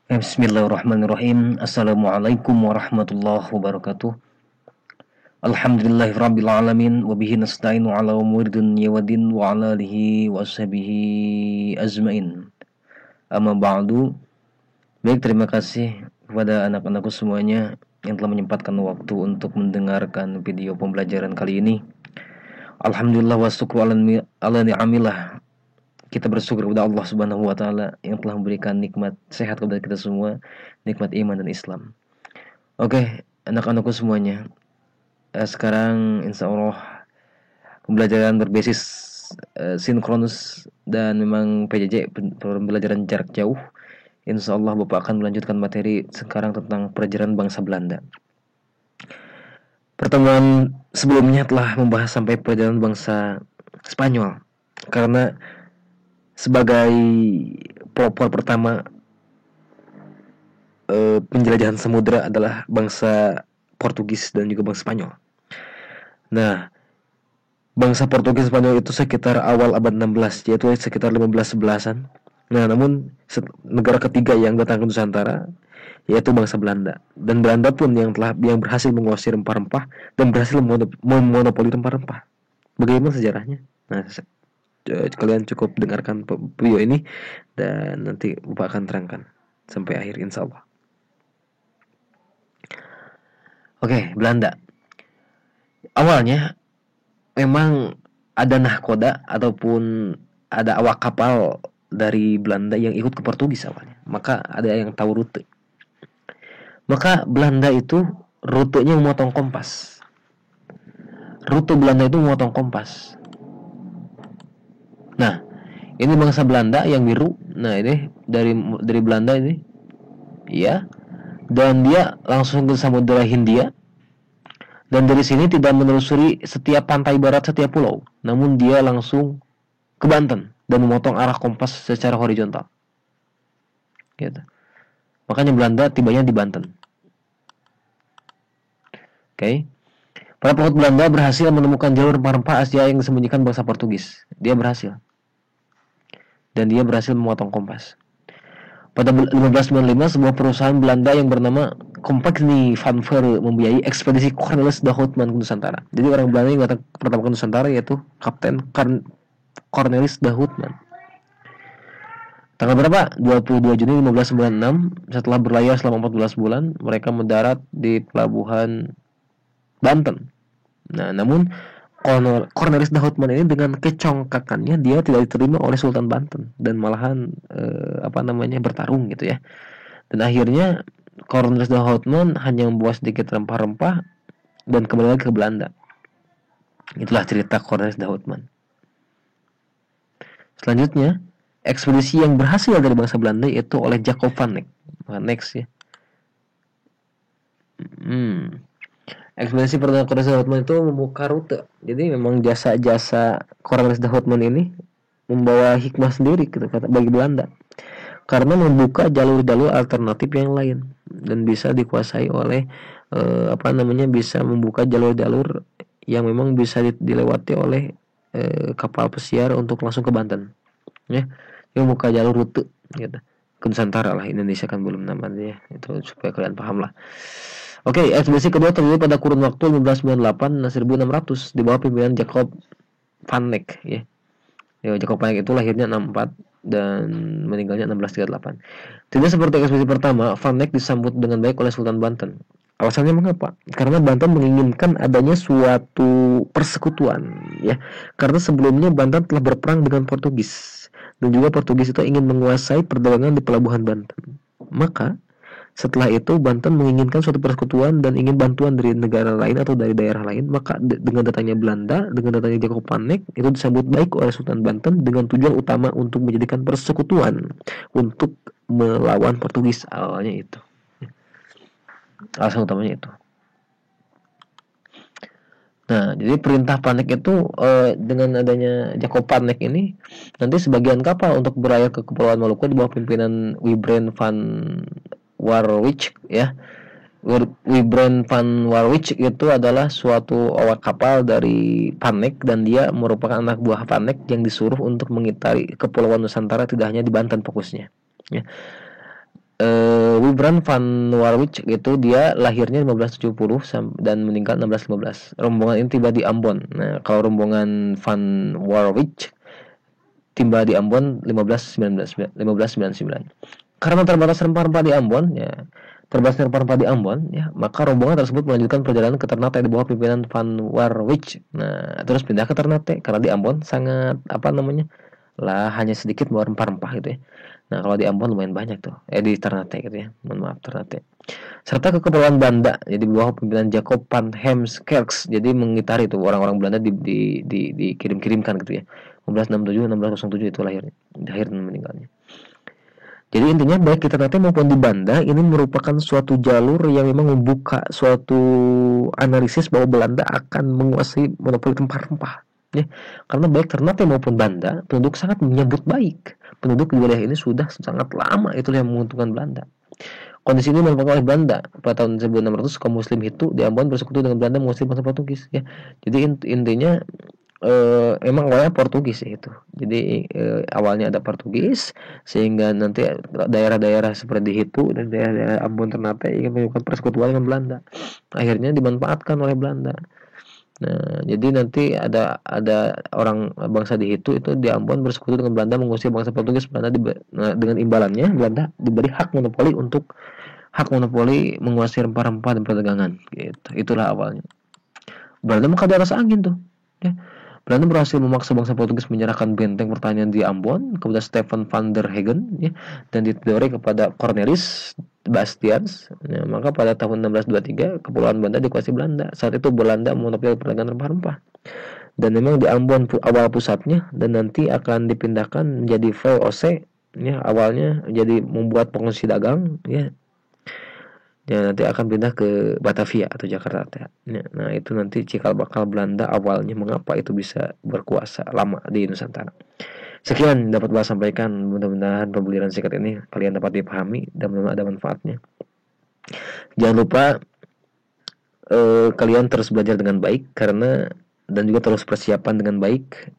Bismillahirrahmanirrahim. Assalamualaikum warahmatullahi wabarakatuh. Alhamdulillahirabbil alamin wa bihi nasta'inu ala umuri dunya waddin wa ala alihi wa ashabihi ajmain. Amma ba'du. Baik, terima kasih kepada anak-anakku semuanya yang telah menyempatkan waktu untuk mendengarkan video pembelajaran kali ini. Alhamdulillah wa syukru ala ni'amillah. Kita bersyukur kepada Allah Subhanahu wa taala yang telah memberikan nikmat sehat kepada kita semua, nikmat iman dan Islam. Oke, anak-anakku semuanya. Sekarang insya Allah pembelajaran berbasis sinkronus dan memang PJJ, pembelajaran jarak jauh. Insya Allah Bapak akan melanjutkan materi sekarang tentang perjalanan bangsa Belanda. Pertemuan sebelumnya telah membahas sampai perjalanan bangsa Spanyol, karena sebagai pelopor pertama penjelajahan samudera adalah bangsa Portugis dan juga bangsa Spanyol. Nah, bangsa Portugis Spanyol itu sekitar awal abad 16, yaitu sekitar 1511-an. Nah, namun negara ketiga yang datang ke Nusantara yaitu bangsa Belanda. Dan Belanda pun yang berhasil menguasai rempah-rempah dan berhasil memonopoli rempah-rempah. Bagaimana sejarahnya? Nah, kalian cukup dengarkan video ini dan nanti Bapak akan terangkan sampai akhir insya Allah. Oke, Belanda. Awalnya memang ada nahkoda ataupun ada awak kapal dari Belanda yang ikut ke Portugis awalnya. Maka ada yang tahu rute. Maka Belanda itu rutenya memotong kompas. Rute Belanda itu memotong kompas. Nah, ini bangsa Belanda yang biru. Nah, ini dari Belanda ini. Ya. Dan dia langsung ke Samudra Hindia. Dan dari sini tidak menelusuri setiap pantai barat setiap pulau, namun dia langsung ke Banten dan memotong arah kompas secara horizontal. Gitu. Makanya Belanda tibanya di Banten. Oke. Para pelaut Belanda berhasil menemukan jalur rempah-rempah Asia yang disembunyikan bangsa Portugis. Dia berhasil. Dan dia berhasil memotong kompas. Pada 1595, sebuah perusahaan Belanda yang bernama Compagnie van Veere membiayai ekspedisi Cornelis de Houtman ke Nusantara. Jadi orang Belanda yang datang pertama ke Nusantara yaitu Kapten Cornelis de Houtman. Tanggal berapa? 22 Juni 1596, setelah berlayar selama 14 bulan, mereka mendarat di pelabuhan Banten. Nah, namun Cornelis de Houtman ini dengan kecongkakannya dia tidak diterima oleh Sultan Banten dan malahan bertarung gitu ya. Dan akhirnya Cornelis de Houtman hanya membawa sedikit rempah-rempah dan kembali lagi ke Belanda. Itulah cerita Cornelis de Houtman. Selanjutnya, ekspedisi yang berhasil dari bangsa Belanda yaitu oleh Jacob van Eyck. Next ya. Ekspedisi perdana Cornelis de Houtman itu membuka rute. Jadi memang jasa-jasa Cornelis de Houtman ini membawa hikmah sendiri gitu, bagi Belanda. Karena membuka jalur-jalur alternatif yang lain dan bisa dikuasai oleh bisa membuka jalur-jalur yang memang bisa dilewati oleh kapal pesiar untuk langsung ke Banten. Ya, yang membuka jalur rute gitu. Ke Nusantara lah, Indonesia kan belum namanya, itu supaya kalian paham lah. Oke, ekspedisi kedua terjadi pada kurun waktu 1598 dan 1600 di bawah pimpinan Jacob van Eyck ya. Jacob van Eyck itu lahirnya 64 dan meninggalnya 1638. Tidak seperti ekspedisi pertama, Van Eyck disambut dengan baik oleh Sultan Banten. Alasannya mengapa? Karena Banten menginginkan adanya suatu persekutuan ya. Karena sebelumnya Banten telah berperang dengan Portugis dan juga Portugis itu ingin menguasai perdagangan di pelabuhan Banten. Maka setelah itu Banten menginginkan suatu persekutuan dan ingin bantuan dari negara lain atau dari daerah lain. Maka dengan datangnya Belanda, dengan datangnya Jacob van Eyck, itu disambut baik oleh Sultan Banten dengan tujuan utama untuk menjadikan persekutuan untuk melawan Portugis. Awalnya itu, alasan utamanya itu. Nah, jadi perintah van Eyck itu dengan adanya Jacob van Eyck ini, nanti sebagian kapal untuk berlayar ke Kepulauan Maluku di bawah pimpinan Wybren van Warwick ya. Wybren van Warwick itu adalah suatu awak kapal dari Van Eyck dan dia merupakan anak buah Van Eyck yang disuruh untuk mengitari Kepulauan Nusantara, tidak hanya di Banten fokusnya ya. Wibran van Warwijk itu dia lahirnya 1570 dan meninggal 1615. Rombongan ini tiba di Ambon. Nah, kalau rombongan van Warwijk tiba di Ambon 1599. Karena terbatas rempah-rempah di Ambon, ya, terbatas rempah-rempah di Ambon, ya, maka rombongan tersebut melanjutkan perjalanan ke Ternate di bawah pimpinan Van Warwijk. Nah, terus pindah ke Ternate karena di Ambon sangat lah hanya sedikit bawa rempah-rempah gitu ya. Nah, kalau di Ambon lumayan banyak tuh. Di Ternate gitu ya. Mohon maaf, Ternate. Serta ke Kepulauan Banda, jadi di bawah pimpinan Jacob van Heemskerk. Jadi mengitari tuh orang-orang Belanda dikirim-kirimkan gitu ya. 1567 1607 itu lahirnya. Lahir dan meninggalnya. Jadi intinya baik di Ternate maupun di Banda ini merupakan suatu jalur yang memang membuka suatu analisis bahwa Belanda akan menguasai monopoli rempah-rempah. Ya, karena baik Ternate maupun Banda penduduk sangat menyambut baik. Penduduk di wilayah ini sudah sangat lama, itulah yang menguntungkan Belanda. Kondisi ini dimanfaatkan oleh Belanda. Pada tahun 1600 kaum muslim Hitu di Ambon bersekutu dengan Belanda menguasai bangsa Portugis ya. Jadi intinya emang awalnya Portugis ya itu. Jadi awalnya ada Portugis sehingga nanti daerah-daerah seperti Hitu dan daerah-daerah Ambon Ternate ingin melakukan persekutuan dengan Belanda. Akhirnya dimanfaatkan oleh Belanda. Nah, jadi nanti ada orang bangsa di itu di Ambon bersekutu dengan Belanda mengusir bangsa Portugis. Dengan imbalannya Belanda diberi hak monopoli menguasai rempah-rempah dan perdagangan gitu. Itulah awalnya. Belanda maka di atas angin tuh. Ya. Belanda berhasil memaksa bangsa Portugis menyerahkan benteng pertahanan di Ambon kepada Stefan van der Hagen ya, dan diteori kepada Cornelis Bastians. Ya, maka pada tahun 1623 Kepulauan Banda dikuasai Belanda. Saat itu Belanda monopoli perdagangan rempah-rempah. Dan memang di Ambon awal pusatnya dan nanti akan dipindahkan menjadi VOC ya, awalnya jadi membuat promosi dagang ya. Ya, nanti akan pindah ke Batavia atau Jakarta. Ya, nah, itu nanti cikal bakal Belanda awalnya mengapa itu bisa berkuasa lama di Nusantara. Sekian dapat saya sampaikan. Mudah-mudahan pembelajaran singkat ini kalian dapat dipahami dan mudah-mudahan ada manfaatnya. Jangan lupa kalian terus belajar dengan baik dan juga terus persiapan dengan baik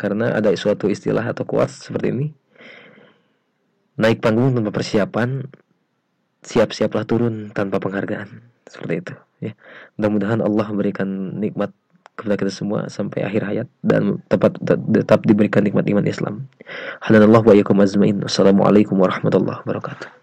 karena ada suatu istilah atau quotes seperti ini. Naik panggung tanpa persiapan, siap-siaplah turun tanpa penghargaan. Seperti itu ya. Mudah-mudahan Allah memberikan nikmat kepada kita semua sampai akhir hayat dan tetap diberikan nikmat iman Islam. Hadanallahu wa iyyakum ajmain. Wassalamualaikum warahmatullahi wabarakatuh.